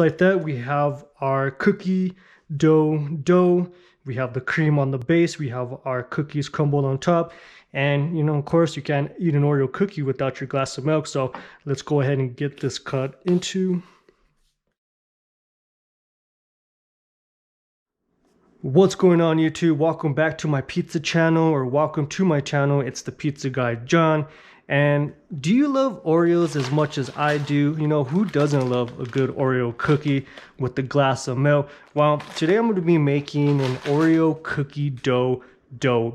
Like that, we have our cookie dough. We have the cream on the base. We have our cookies crumbled on top. And, you know, of course, you can't eat an Oreo cookie without your glass of milk. So let's go ahead and get this cut into. What's going on, YouTube? Welcome back to my pizza channel, or welcome to my channel. It's the pizza guy John. And do you love Oreos as much as I do? You know, who doesn't love a good Oreo cookie with a glass of milk? Well, today I'm going to be making an Oreo cookie dough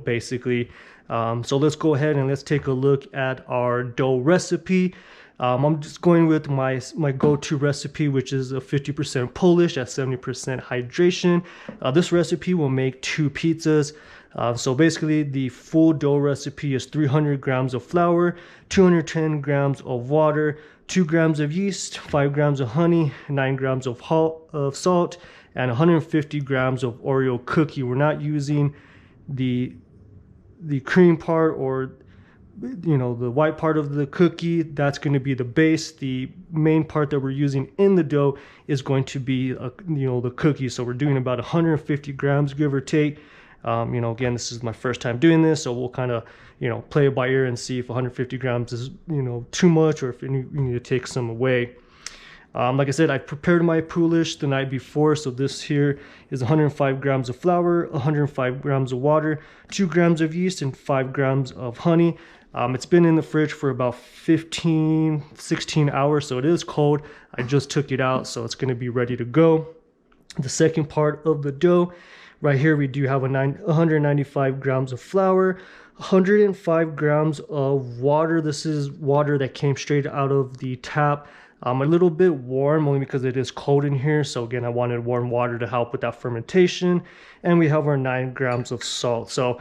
basically. So let's go ahead and let's take a look at our dough recipe. I'm just going with my go-to recipe, which is a 50% Polish at 70% hydration. This recipe will make 2 pizzas. So basically the full dough recipe is 300 grams of flour, 210 grams of water, 2 grams of yeast, 5 grams of honey, 9 grams of salt, and 150 grams of Oreo cookie. We're not using the cream part, or you know, the white part of the cookie. That's going to be the base. The main part that we're using in the dough is going to be you know, the cookie. So we're doing about 150 grams, give or take. You know, again, this is my first time doing this, so we'll kind of, you know, play it by ear and see if 150 grams is, you know, too much, or if you need to take some away. Like I said, I prepared my Poolish the night before, so this here is 105 grams of flour, 105 grams of water, 2 grams of yeast, and 5 grams of honey. It's been in the fridge for about 16 hours, so it is cold. I just took it out, so it's going to be ready to go. The second part of the dough, right here, we do have 195 grams of flour, 105 grams of water. This is water that came straight out of the tap. A little bit warm, only because it is cold in here. So again, I wanted warm water to help with that fermentation. And we have our 9 grams of salt. So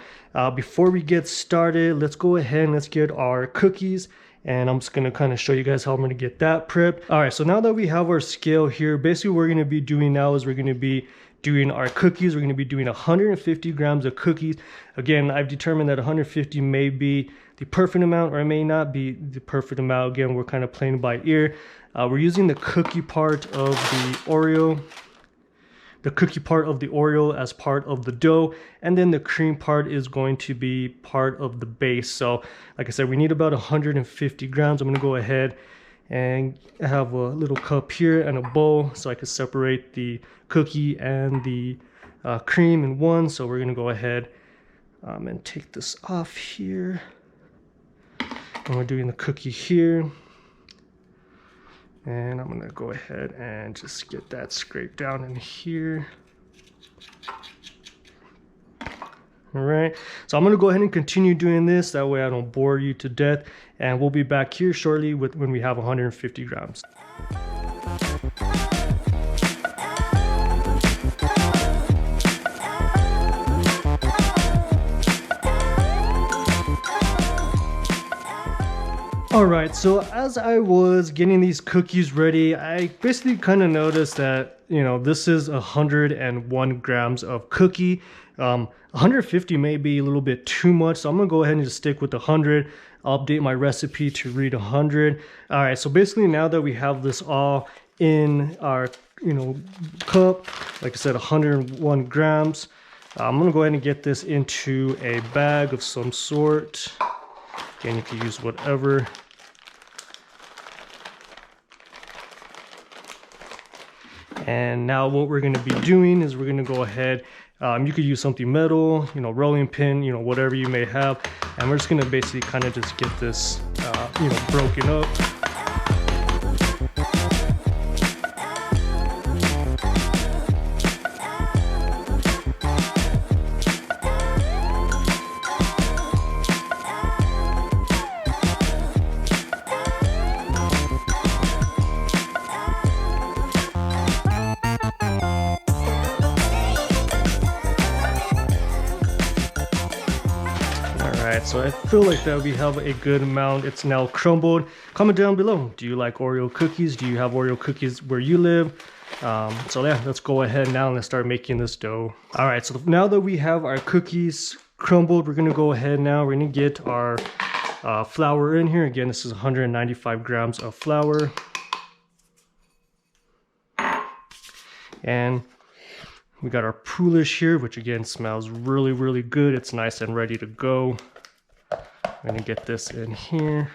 before we get started, let's go ahead and let's get our cookies. And I'm just going to kind of show you guys how I'm going to get that prepped. All right, so now that we have our scale here, basically what we're going to be doing now is we're going to be doing our cookies. We're going to be doing 150 grams of cookies. Again, I've determined that 150 may be the perfect amount, or it may not be the perfect amount. Again, we're kind of playing by ear. We're using the cookie part of the Oreo, as part of the dough, and then the cream part is going to be part of the base. So like I said, we need about 150 grams. I'm going to go ahead and have a little cup here and a bowl so I can separate the cookie and the cream in one. So we're going to go ahead and take this off here, and we're doing the cookie here. And I'm gonna go ahead and just get that scraped down in here. All right, so I'm gonna go ahead and continue doing this. That way I don't bore you to death. And we'll be back here shortly when we have 150 grams. Alright, so as I was getting these cookies ready, I basically kind of noticed that, you know, this is 101 grams of cookie. 150 may be a little bit too much, so I'm going to go ahead and just stick with 100. I'll update my recipe to read 100. Alright, so basically now that we have this all in our, you know, cup, like I said, 101 grams, I'm going to go ahead and get this into a bag of some sort. Again, you can use whatever. And now what we're going to be doing is we're going to go ahead, you could use something metal, you know, rolling pin, you know, whatever you may have. And we're just going to basically kind of just get this, you know, broken up. Alright, so I feel like that we have a good amount. It's now crumbled. Comment down below. Do you like Oreo cookies? Do you have Oreo cookies where you live? So yeah, let's go ahead now and let's start making this dough. Alright, so now that we have our cookies crumbled, we're going to go ahead now. We're going to get our flour in here. Again, this is 195 grams of flour. And we got our Poolish here, which again smells really, really good. It's nice and ready to go. I'm gonna get this in here.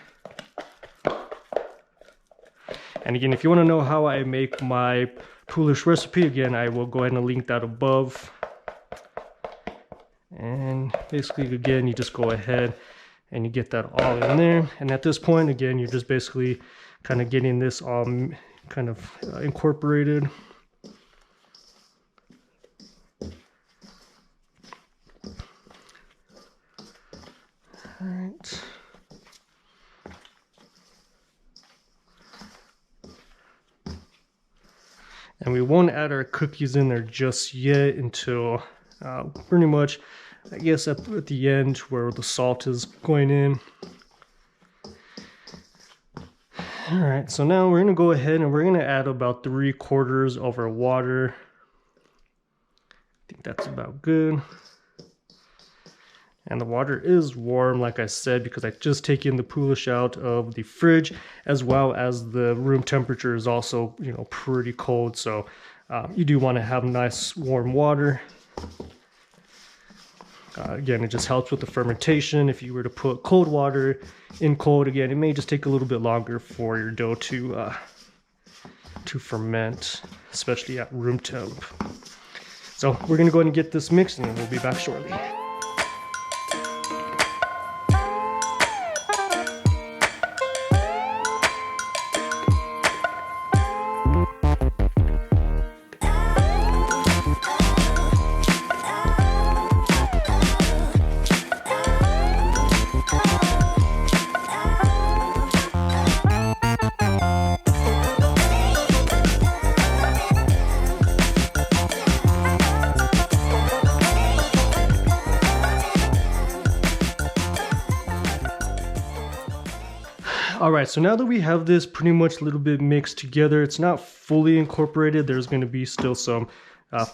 And again, if you want to know how I make my Poolish recipe, again, I will go ahead and link that above. And basically, again, you just go ahead and you get that all in there. And at this point, again, you're just basically kind of getting this all kind of incorporated. All right. And we won't add our cookies in there just yet until pretty much, I guess, at the end where the salt is going in. All right, so now we're gonna go ahead and we're gonna add about 3/4 of our water. I think that's about good. And the water is warm, like I said, because I just taken the Poolish out of the fridge, as well as the room temperature is also, you know, pretty cold. So you do want to have nice warm water. Again, it just helps with the fermentation. If you were to put cold water in cold, again, it may just take a little bit longer for your dough to ferment, especially at room temp. So we're gonna go ahead and get this mixed, and we'll be back shortly. All right, so now that we have this pretty much a little bit mixed together, it's not fully incorporated. There's going to be still some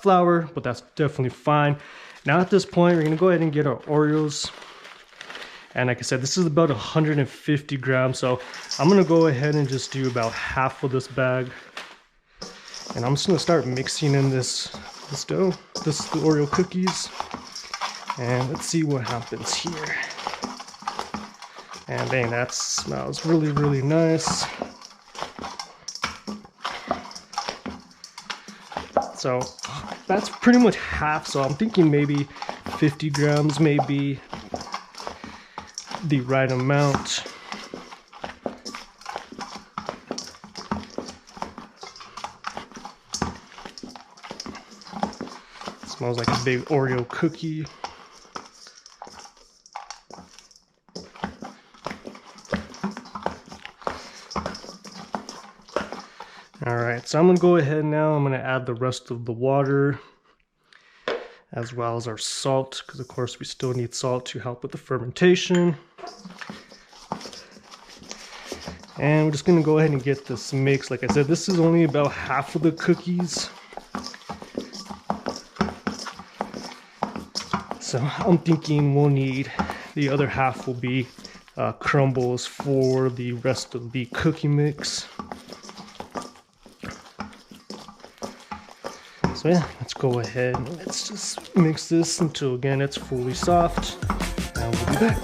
flour, but that's definitely fine. Now at this point, we're going to go ahead and get our Oreos. And like I said, this is about 150 grams. So I'm going to go ahead and just do about half of this bag. And I'm just going to start mixing in this dough. This is the Oreo cookies. And let's see what happens here. And dang, that smells really, really nice. So that's pretty much half. So I'm thinking maybe 50 grams may be the right amount. It smells like a big Oreo cookie. All right, so I'm gonna go ahead now. I'm gonna add the rest of the water as well as our salt, because of course we still need salt to help with the fermentation. And we're just gonna go ahead and get this mixed. Like I said, this is only about half of the cookies. So I'm thinking we'll need, the other half will be crumbles for the rest of the cookie mix. So yeah, let's go ahead and let's just mix this until, again, it's fully soft, and we'll be back.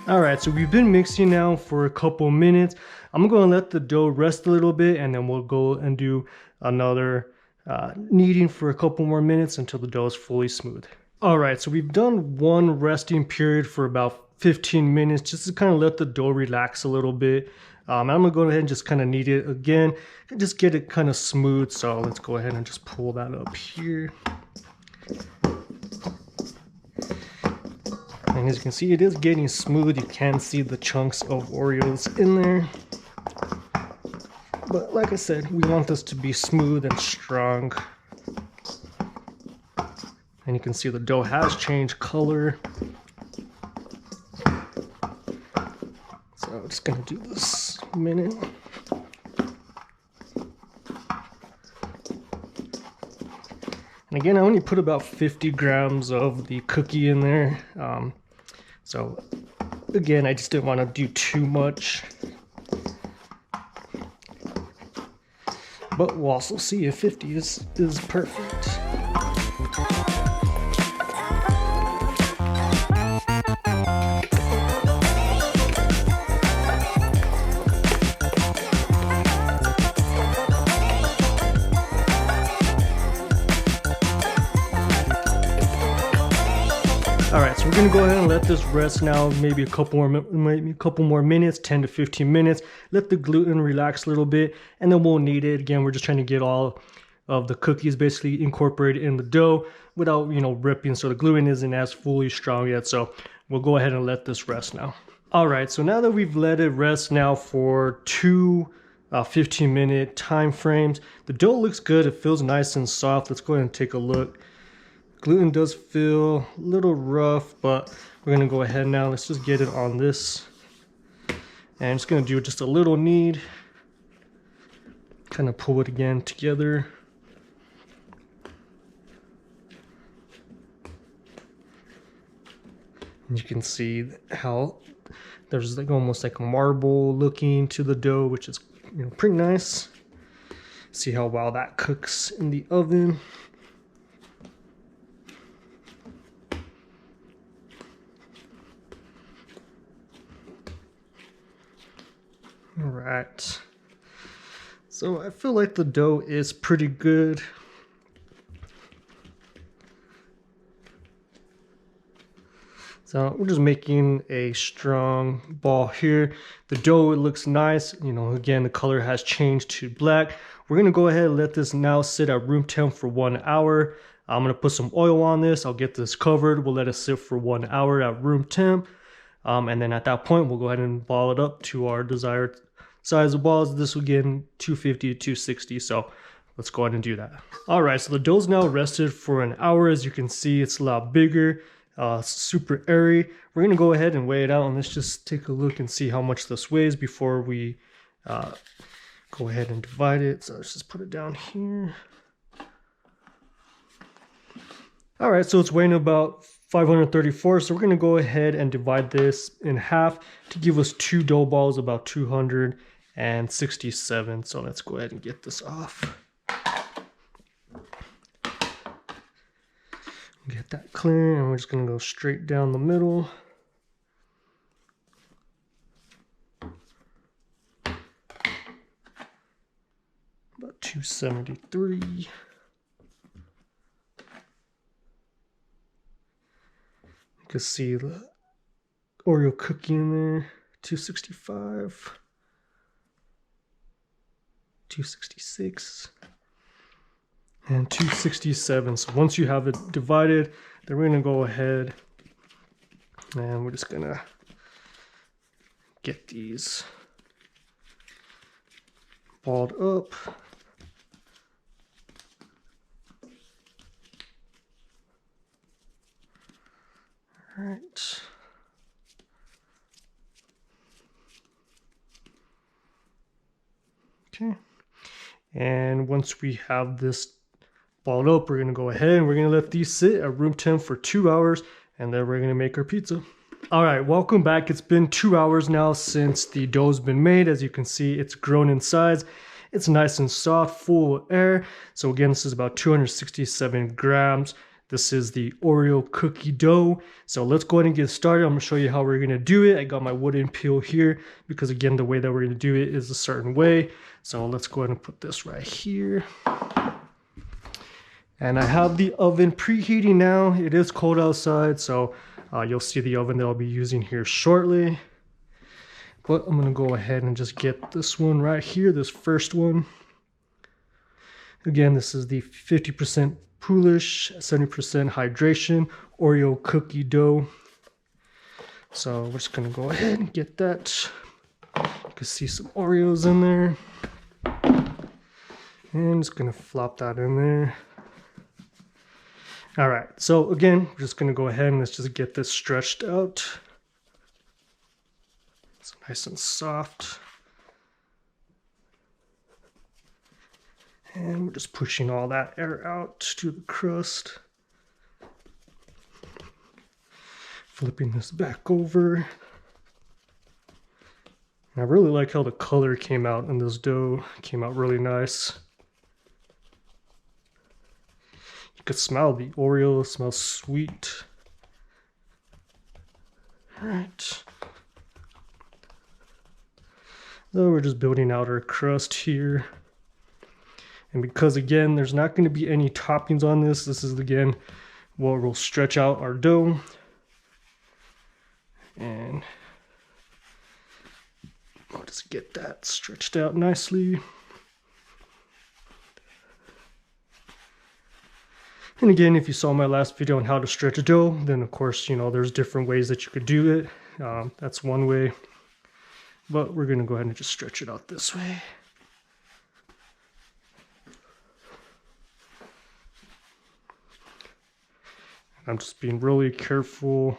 All right, so we've been mixing now for a couple minutes. I'm gonna let the dough rest a little bit, and then we'll go and do another kneading for a couple more minutes until the dough is fully smooth. All right, so we've done one resting period for about 15 minutes just to kind of let the dough relax a little bit. I'm gonna go ahead and just kind of knead it again and just get it kind of smooth. So let's go ahead and just pull that up here. And as you can see, it is getting smooth. You can see the chunks of Oreos in there. But like I said, we want this to be smooth and strong. And you can see the dough has changed color. So I'm just gonna do this a minute. And again, I only put about 50 grams of the cookie in there. So again, I just didn't want to do too much. But we'll also see if 50 is perfect. All right, so we're gonna go ahead and let this rest now, maybe a couple more minutes, 10 to 15 minutes. Let the gluten relax a little bit, and then we'll knead it. Again, we're just trying to get all of the cookies basically incorporated in the dough without, ripping, so the gluten isn't as fully strong yet. So we'll go ahead and let this rest now. All right, so now that we've let it rest now for two 15-minute time frames, the dough looks good. It feels nice and soft. Let's go ahead and take a look. Gluten does feel a little rough, but we're gonna go ahead now. Let's just get it on this. And I'm just gonna do just a little knead. Kind of pull it again together. And you can see how there's like almost like a marble looking to the dough, which is pretty nice. See how well that cooks in the oven. All right, so I feel like the dough is pretty good. So we're just making a strong ball here. The dough, it looks nice. Again, the color has changed to black. We're gonna go ahead and let this now sit at room temp for 1 hour. I'm gonna put some oil on this. I'll get this covered. We'll let it sit for 1 hour at room temp. And then at that point, we'll go ahead and ball it up to our desired size of balls. This will get 250 to 260. So let's go ahead and do that. All right, so the dough's now rested for an hour. As you can see, it's a lot bigger, super airy. We're gonna go ahead and weigh it out, and let's just take a look and see how much this weighs before we go ahead and divide it. So let's just put it down here. All right, so it's weighing about 534. So we're gonna go ahead and divide this in half to give us 2 dough balls, about 267. So let's go ahead and get this off. Get that clear, and we're just gonna go straight down the middle. About 273. You can see the Oreo cookie in there. 265. 266. And 267. So once you have it divided, then we're gonna go ahead and we're just gonna get these balled up. All right. Okay. And once we have this balled up, we're gonna go ahead and we're gonna let these sit at room temp for 2 hours, and then we're gonna make our pizza. All right, welcome back. It's been 2 hours now since the dough's been made. As you can see, it's grown in size. It's nice and soft, full of air. So again, this is about 267 grams. This is the Oreo cookie dough. So let's go ahead and get started. I'm gonna show you how we're gonna do it. I got my wooden peel here because again, the way that we're gonna do it is a certain way. So let's go ahead and put this right here. And I have the oven preheating now. It is cold outside, so you'll see the oven that I'll be using here shortly. But I'm gonna go ahead and just get this one right here, this first one. Again, this is the 50% Poolish, 70% hydration Oreo cookie dough. So we're just gonna go ahead and get that. You can see some Oreos in there. And just gonna flop that in there. All right, so again, we're just gonna go ahead and let's just get this stretched out. It's nice and soft. And we're just pushing all that air out to the crust. Flipping this back over. And I really like how the color came out in this dough. It came out really nice. You could smell the Oreo, it smells sweet. All right. So we're just building out our crust here. And because again, there's not going to be any toppings on this, this is again where we'll stretch out our dough. And I'll just get that stretched out nicely. And again, if you saw my last video on how to stretch a dough, then of course, you know, there's different ways that you could do it. That's one way. But we're going to go ahead and just stretch it out this way. I'm just being really careful.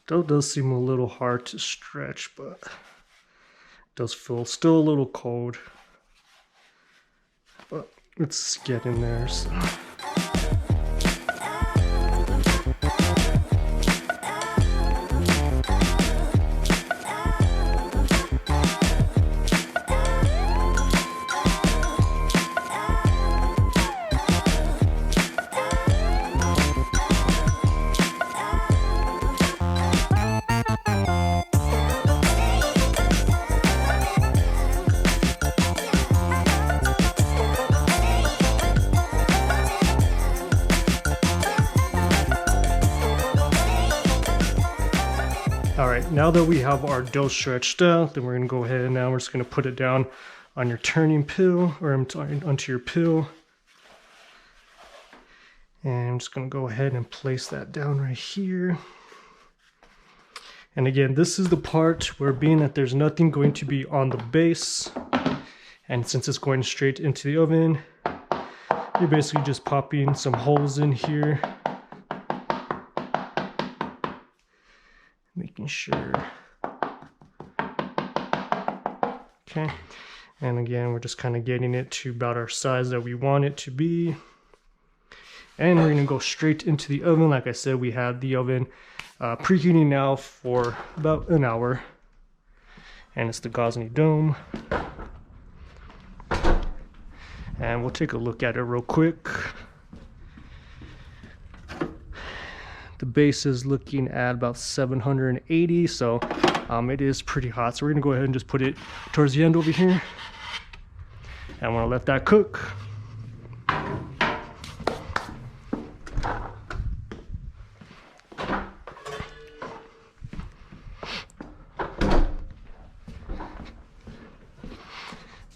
Dough does seem a little hard to stretch, but it does feel still a little cold. But it's getting there. So. All right, now that we have our dough stretched out, then we're gonna go ahead and now we're just gonna put it down on your turning peel, or onto your peel. And I'm just gonna go ahead and place that down right here. And again, this is the part where being that there's nothing going to be on the base, and since it's going straight into the oven, you're basically just popping some holes in here. Making sure. Okay, and again, we're just kind of getting it to about our size that we want it to be. And we're gonna go straight into the oven. Like I said, we had the oven preheating now for about an hour. And it's the Gozney Dome. And we'll take a look at it real quick. The base is looking at about 780, so it is pretty hot. So we're gonna go ahead and just put it towards the end over here. And I'm gonna let that cook.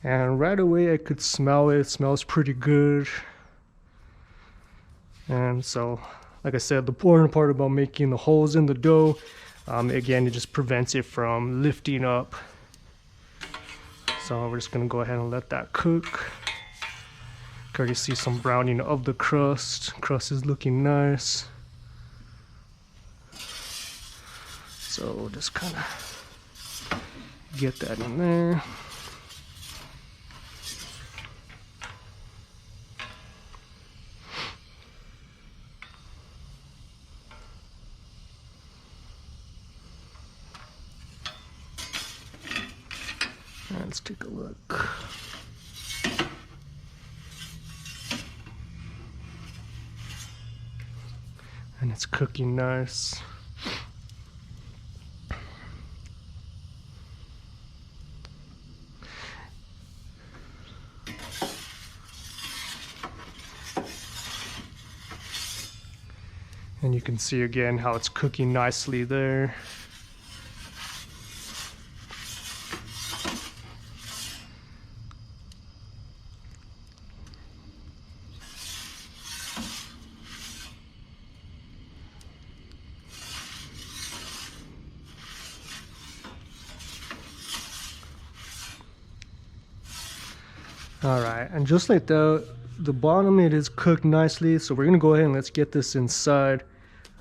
And right away I could smell it. It smells pretty good. And so, like I said, the important part about making the holes in the dough, again, it just prevents it from lifting up. So we're just gonna go ahead and let that cook. You can already see some browning of the crust. Crust is looking nice. So we'll just kind of get that in there. Let's take a look. And it's cooking nice. And you can see again how it's cooking nicely there. All right, and just like that, the bottom, it is cooked nicely. So we're gonna go ahead and let's get this inside.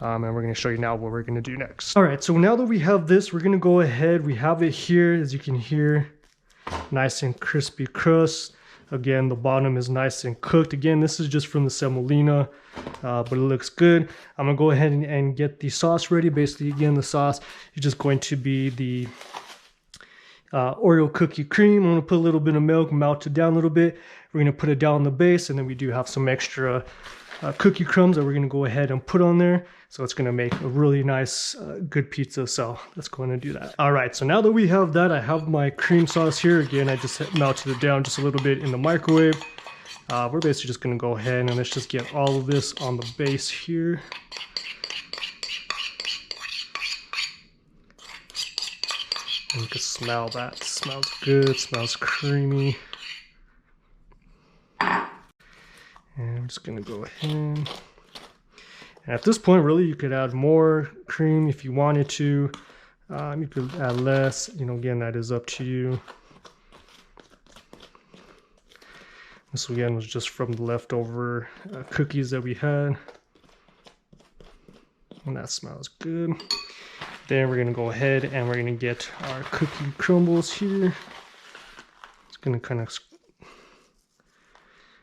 And we're gonna show you now what we're gonna do next. All right, so now that we have this, we're gonna go ahead. We have it here, as you can hear, nice and crispy crust. Again, the bottom is nice and cooked. Again, this is just from the semolina, but it looks good. I'm gonna go ahead and get the sauce ready. Basically, again, the sauce is just going to be the Oreo cookie cream. I'm gonna put a little bit of milk, melt it down a little bit. We're gonna put it down on the base, and then we do have some extra cookie crumbs that we're gonna go ahead and put on there. So it's gonna make a really nice, good pizza. So let's go ahead and do that. All right, so now that we have that, I have my cream sauce here. Again, I just melted it down just a little bit in the microwave. We're basically just gonna go ahead and let's just get all of this on the base here. And you can smell that. It smells good, it smells creamy. And I'm just gonna go ahead. And at this point, really, you could add more cream if you wanted to. You could add less. You know, again, that is up to you. This again was just from the leftover cookies that we had. And that smells good. Then we're gonna go ahead and we're gonna get our cookie crumbles here. It's gonna kind of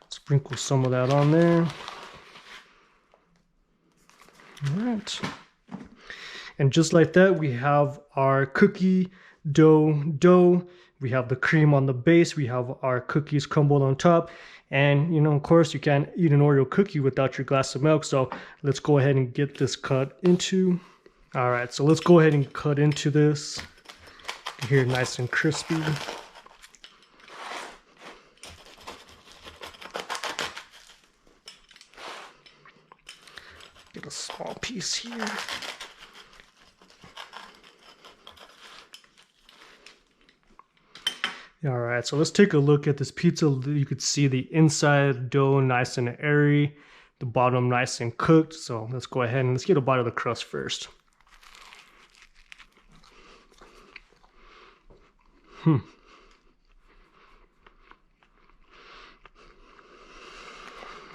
sprinkle some of that on there. All right. And just like that, we have our cookie dough. We have the cream on the base. We have our cookies crumbled on top. And, you know, of course, you can't eat an Oreo cookie without your glass of milk. So let's go ahead and get this cut into. All right, so let's go ahead and cut into this. Here, nice and crispy. Get a small piece here. All right, so let's take a look at this pizza. You could see the inside dough nice and airy, the bottom nice and cooked. So let's go ahead and let's get a bite of the crust first.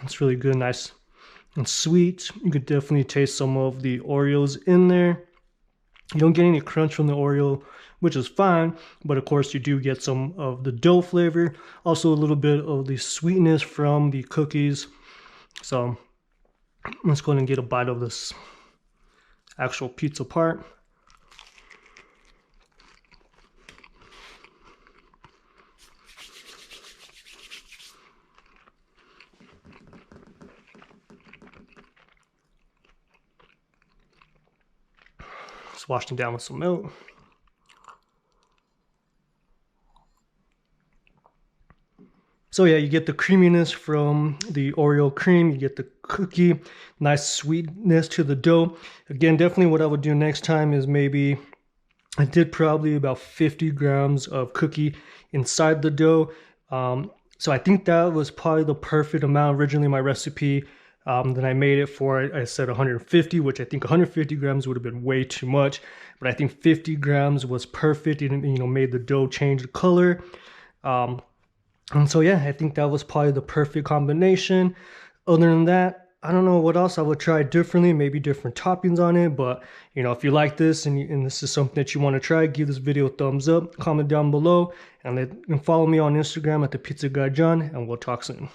It's really good, nice and sweet. You could definitely taste some of the Oreos in there. You don't get any crunch from the Oreo, which is fine, but of course you do get some of the dough flavor, also a little bit of the sweetness from the cookies. So let's go ahead and get a bite of this actual pizza part. Just wash them down with some milk. So yeah, you get the creaminess from the Oreo cream, you get the cookie, nice sweetness to the dough. Again, definitely what I would do next time is maybe, I did probably about 50 grams of cookie inside the dough. So I think that was probably the perfect amount. Originally my recipe that I made it for, I said 150, which I think 150 grams would have been way too much. But I think 50 grams was perfect. It, you know, made the dough change the color. And so yeah, I think that was probably the perfect combination. Other than that, I don't know what else I would try differently, maybe different toppings on it. But you know, if you like this and this is something that you want to try, give this video a thumbs up, comment down below, and follow me on Instagram at the Pizza Guy John, and we'll talk soon.